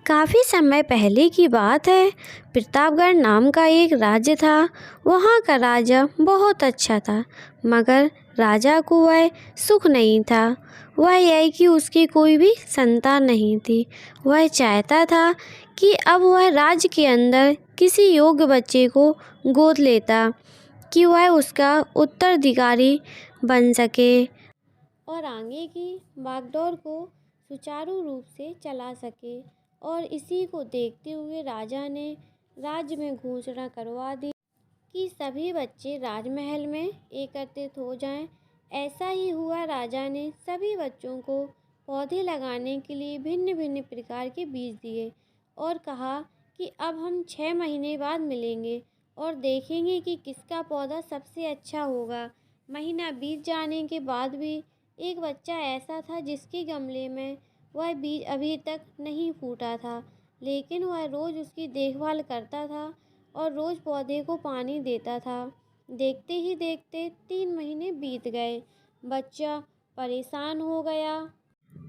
काफ़ी समय पहले की बात है। प्रतापगढ़ नाम का एक राज्य था। वहाँ का राजा बहुत अच्छा था, मगर राजा को वह सुख नहीं था। वह यह कि उसकी कोई भी संतान नहीं थी। वह चाहता था कि अब वह राज्य के अंदर किसी योग्य बच्चे को गोद लेता कि वह उसका उत्तराधिकारी बन सके और आगे की बागडोर को सुचारू रूप से चला सके। और इसी को देखते हुए राजा ने राज्य में घोषणा करवा दी कि सभी बच्चे राजमहल में एकत्रित हो जाएं। ऐसा ही हुआ। राजा ने सभी बच्चों को पौधे लगाने के लिए भिन्न भिन्न प्रकार के बीज दिए और कहा कि अब हम 6 महीने बाद मिलेंगे और देखेंगे कि किसका पौधा सबसे अच्छा होगा। महीना बीत जाने के बाद भी एक बच्चा ऐसा था जिसके गमले में वह बीज अभी तक नहीं फूटा था, लेकिन वह रोज़ उसकी देखभाल करता था और रोज़ पौधे को पानी देता था। देखते ही देखते 3 महीने बीत गए। बच्चा परेशान हो गया।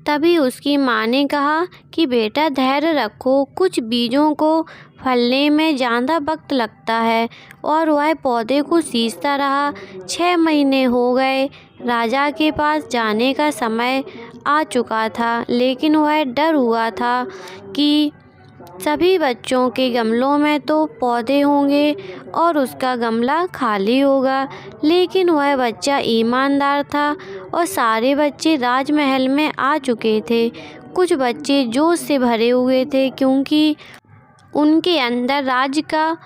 तभी उसकी माँ ने कहा कि बेटा धैर्य रखो, कुछ बीजों को फलने में ज़्यादा वक्त लगता है। और वह पौधे को सींचता रहा। 6 महीने हो गए। राजा के पास जाने का समय आ चुका था, लेकिन वह डर हुआ था कि सभी बच्चों के गमलों में तो पौधे होंगे और उसका गमला खाली होगा। लेकिन वह बच्चा ईमानदार था और सारे बच्चे राजमहल में आ चुके थे। कुछ बच्चे जोश से भरे हुए थे क्योंकि उनके अंदर राज्य का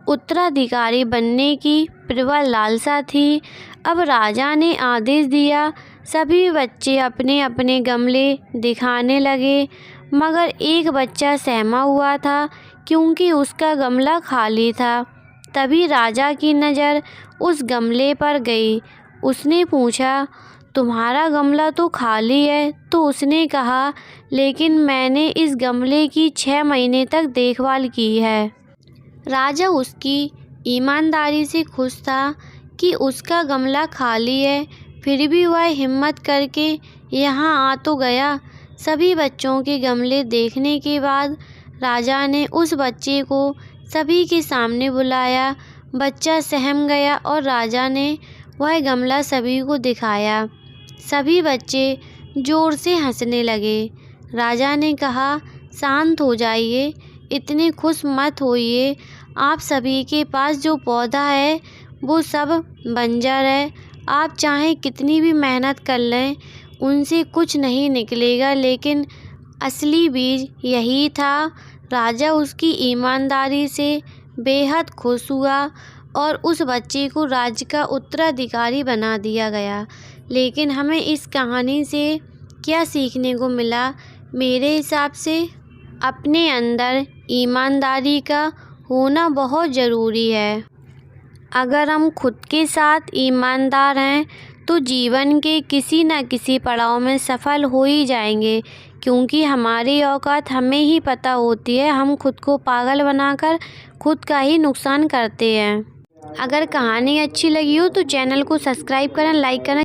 उत्तराधिकारी बनने की प्रबल लालसा थी। अब राजा ने आदेश दिया, सभी बच्चे अपने अपने गमले दिखाने लगे, मगर एक बच्चा सहमा हुआ था क्योंकि उसका गमला खाली था। तभी राजा की नज़र उस गमले पर गई। उसने पूछा, तुम्हारा गमला तो खाली है। तो उसने कहा, लेकिन मैंने इस गमले की 6 महीने तक देखभाल की है। राजा उसकी ईमानदारी से खुश था कि उसका गमला खाली है, फिर भी वह हिम्मत करके यहाँ आ तो गया। सभी बच्चों के गमले देखने के बाद राजा ने उस बच्चे को सभी के सामने बुलाया। बच्चा सहम गया और राजा ने वह गमला सभी को दिखाया। सभी बच्चे ज़ोर से हंसने लगे। राजा ने कहा, शांत हो जाइए, इतने खुश मत होइए। आप सभी के पास जो पौधा है वो सब बंजर है। आप चाहे कितनी भी मेहनत कर लें, उनसे कुछ नहीं निकलेगा, लेकिन असली बीज यही था। राजा उसकी ईमानदारी से बेहद खुश हुआ और उस बच्चे को राज्य का उत्तराधिकारी बना दिया गया। लेकिन हमें इस कहानी से क्या सीखने को मिला? मेरे हिसाब से अपने अंदर ईमानदारी का होना बहुत ज़रूरी है। अगर हम खुद के साथ ईमानदार हैं तो जीवन के किसी न किसी पड़ाव में सफल हो ही जाएंगे, क्योंकि हमारी औकात हमें ही पता होती है। हम खुद को पागल बनाकर खुद का ही नुकसान करते हैं। अगर कहानी अच्छी लगी हो तो चैनल को सब्सक्राइब करें, लाइक करें।